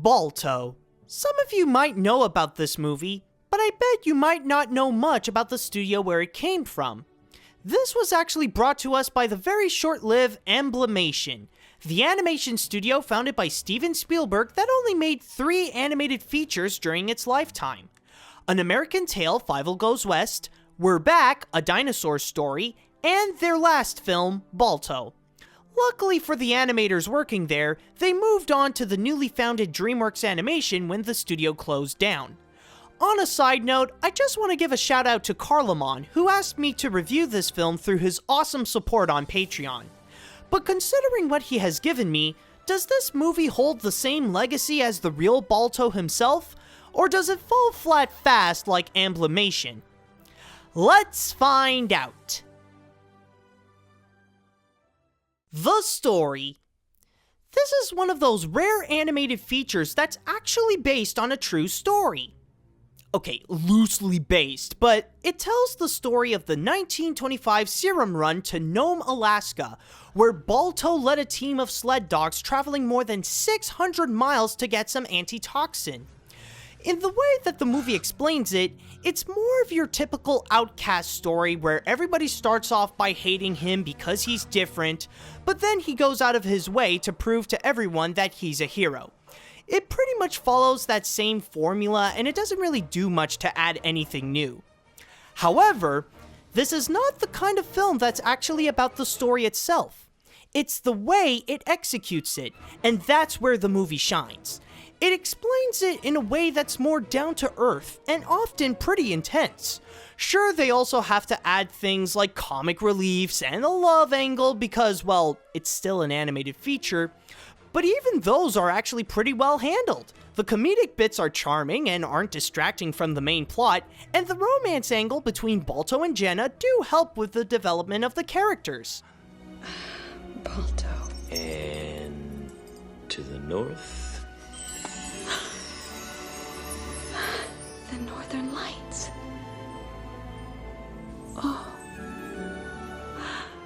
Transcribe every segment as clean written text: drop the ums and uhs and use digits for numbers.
Balto. Some of you might know about this movie, but I bet you might not know much about the studio where it came from. This was actually brought to us by the very short-lived Amblimation, the animation studio founded by Steven Spielberg that only made 3 animated features during its lifetime. An American Tail, Fievel Goes West, We're Back, A Dinosaur Story, and their last film, Balto. Luckily for the animators working there, they moved on to the newly founded DreamWorks Animation when the studio closed down. On a side note, I just want to give a shout out to Carlamon, who asked me to review this film through his awesome support on Patreon. But considering what he has given me, does this movie hold the same legacy as the real Balto himself? Or does it fall flat fast like Amblimation? Let's find out. The story. This is one of those rare animated features that's actually based on a true story. Okay, loosely based, but it tells the story of the 1925 serum run to Nome, Alaska, where Balto led a team of sled dogs traveling more than 600 miles to get some antitoxin. In the way that the movie explains it, it's more of your typical outcast story where everybody starts off by hating him because he's different, but then he goes out of his way to prove to everyone that he's a hero. It pretty much follows that same formula, and it doesn't really do much to add anything new. However, this is not the kind of film that's actually about the story itself. It's the way it executes it, and that's where the movie shines. It explains it in a way that's more down to earth, and often pretty intense. Sure, they also have to add things like comic reliefs and a love angle because, well, it's still an animated feature, but even those are actually pretty well handled. The comedic bits are charming and aren't distracting from the main plot, and the romance angle between Balto and Jenna do help with the development of the characters. Balto. And to the north? The Northern Lights. Oh.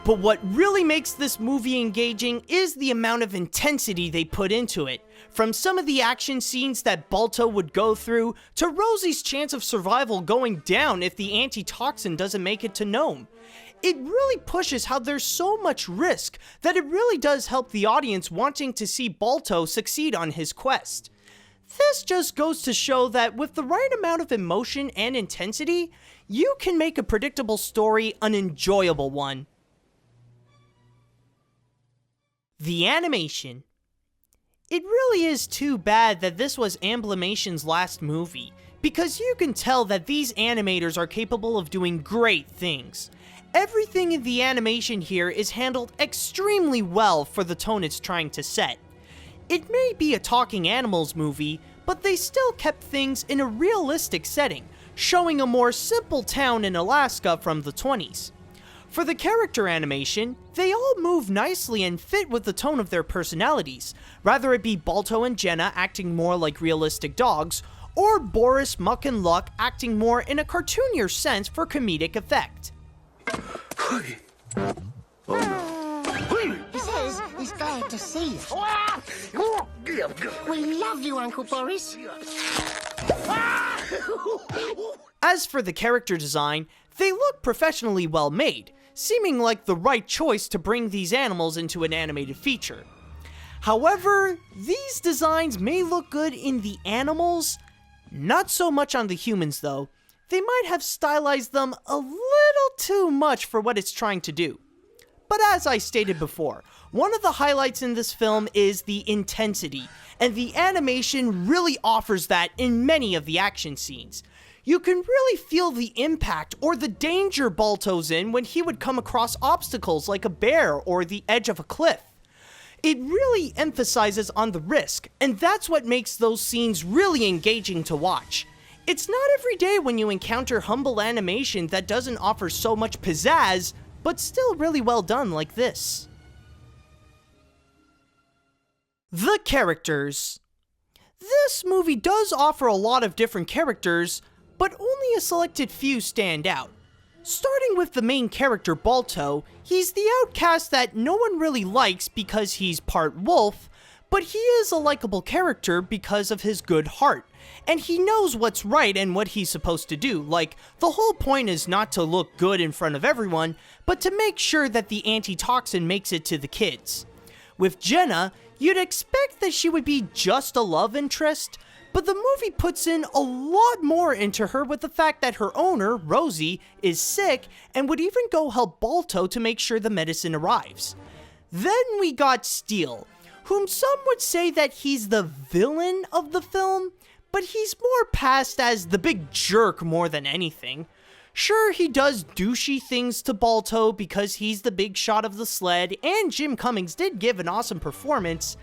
But what really makes this movie engaging is the amount of intensity they put into it. From some of the action scenes that Balto would go through, to Rosie's chance of survival going down if the antitoxin doesn't make it to Nome. It really pushes how there's so much risk that it really does help the audience wanting to see Balto succeed on his quest. This just goes to show that with the right amount of emotion and intensity, you can make a predictable story an enjoyable one. The animation. It really is too bad that this was Amblimation's last movie, because you can tell that these animators are capable of doing great things. Everything in the animation here is handled extremely well for the tone it's trying to set. It may be a talking animals movie, but they still kept things in a realistic setting, showing a more simple town in Alaska from the 20s. For the character animation, they all move nicely and fit with the tone of their personalities, rather it be Balto and Jenna acting more like realistic dogs, or Boris, Muck, and Luck acting more in a cartoonier sense for comedic effect. He says he's glad to see you. We love you, Uncle Boris. As for the character design, they look professionally well made, seeming like the right choice to bring these animals into an animated feature. However, these designs may look good in the animals, not so much on the humans though. They might have stylized them a little too much for what it's trying to do. But as I stated before, one of the highlights in this film is the intensity, and the animation really offers that in many of the action scenes. You can really feel the impact or the danger Balto's in when he would come across obstacles like a bear or the edge of a cliff. It really emphasizes on the risk, and that's what makes those scenes really engaging to watch. It's not every day when you encounter humble animation that doesn't offer so much pizzazz, but still really well done like this. The characters. This movie does offer a lot of different characters, but only a selected few stand out. Starting with the main character Balto, he's the outcast that no one really likes because he's part wolf, But he is a likable character because of his good heart, and he knows what's right and what he's supposed to do. Like, the whole point is not to look good in front of everyone, but to make sure that the antitoxin makes it to the kids. With Jenna, you'd expect that she would be just a love interest, but the movie puts in a lot more into her with the fact that her owner, Rosie, is sick and would even go help Balto to make sure the medicine arrives. Then we got Steele, whom some would say that he's the villain of the film, but he's more passed as the big jerk more than anything. Sure, he does douchey things to Balto because he's the big shot of the sled, and Jim Cummings did give an awesome performance,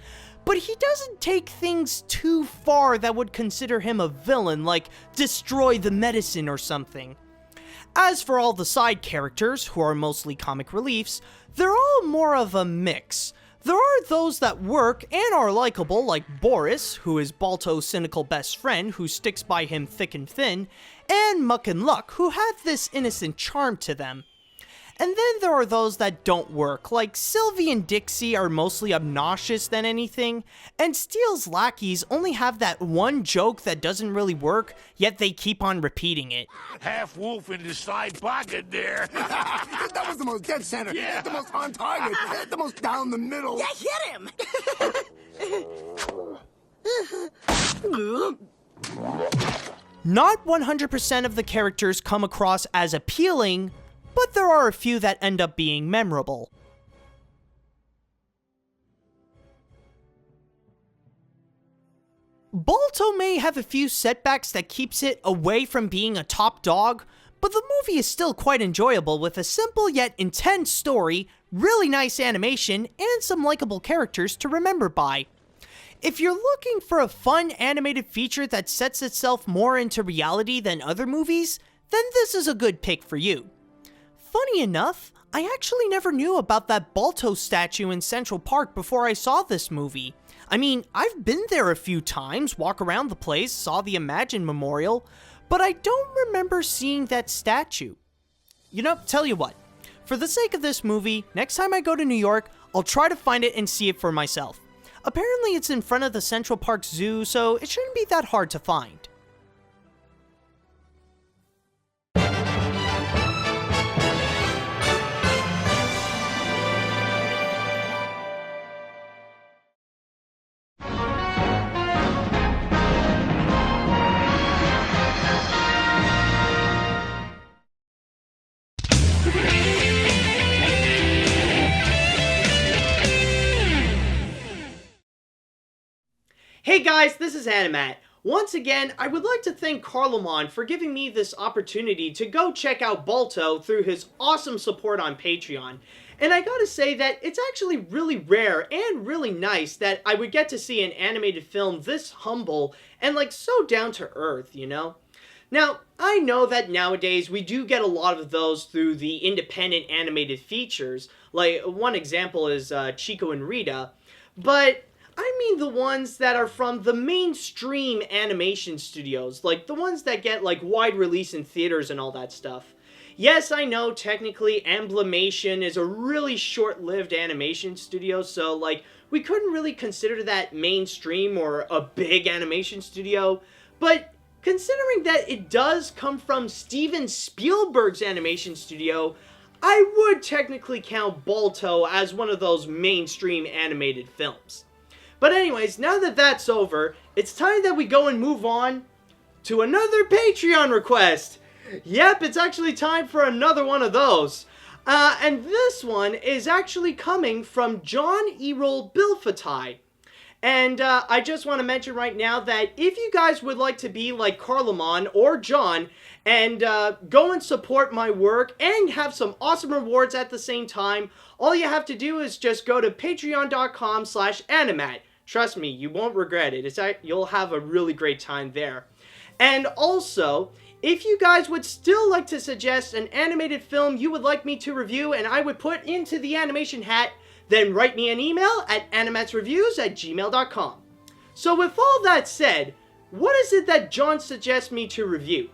but he doesn't take things too far that would consider him a villain, like destroy the medicine or something. As for all the side characters, who are mostly comic reliefs, they're all more of a mix. There are those that work and are likable, like Boris, who is Balto's cynical best friend who sticks by him thick and thin, and Muck and Luck, who have this innocent charm to them. And then there are those that don't work, like Sylvie and Dixie are mostly obnoxious than anything, and Steele's lackeys only have that one joke that doesn't really work, yet they keep on repeating it. Half wolf in the side pocket there. That was the most dead center. Yeah. The most on target. The most down the middle. Yeah, hit him! Not 100% of the characters come across as appealing, but there are a few that end up being memorable. Balto may have a few setbacks that keeps it away from being a top dog, but the movie is still quite enjoyable with a simple yet intense story, really nice animation, and some likable characters to remember by. If you're looking for a fun animated feature that sets itself more into reality than other movies, then this is a good pick for you. Funny enough, I actually never knew about that Balto statue in Central Park before I saw this movie. I mean, I've been there a few times, walk around the place, saw the Imagine Memorial, but I don't remember seeing that statue. You know, tell you what, for the sake of this movie, next time I go to New York, I'll try to find it and see it for myself. Apparently it's in front of the Central Park Zoo, so it shouldn't be that hard to find. Hey guys, this is AniMat. Once again, I would like to thank Carlomon for giving me this opportunity to go check out Balto through his awesome support on Patreon. And I gotta say that it's actually really rare and really nice that I would get to see an animated film this humble and like so down to earth, you know? Now, I know that nowadays we do get a lot of those through the independent animated features, like one example is Chico and Rita, but I mean the ones that are from the mainstream animation studios, like the ones that get like wide release in theaters and all that stuff. Yes, I know technically Emblemation is a really short-lived animation studio, so like we couldn't really consider that mainstream or a big animation studio, but considering that it does come from Steven Spielberg's animation studio, I would technically count Balto as one of those mainstream animated films. But anyways, now that that's over, it's time that we go and move on to another Patreon request. Yep, it's actually time for another one of those. And this one is actually coming from John Errol Bilfatai. And I just want to mention right now that if you guys would like to be like Carlomon or John and go and support my work and have some awesome rewards at the same time, all you have to do is just go to patreon.com/animat. Trust me, you won't regret it. You'll have a really great time there. And also, if you guys would still like to suggest an animated film you would like me to review and I would put into the animation hat, then write me an email at animatsreviews@gmail.com. So with all that said, what is it that John suggests me to review?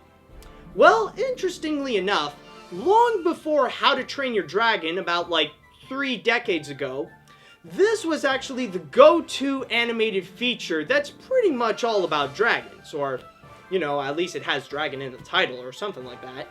Well, interestingly enough, long before How to Train Your Dragon, about like 3 decades ago, this was actually the go-to animated feature that's pretty much all about dragons, or, you know, at least it has dragon in the title or something like that.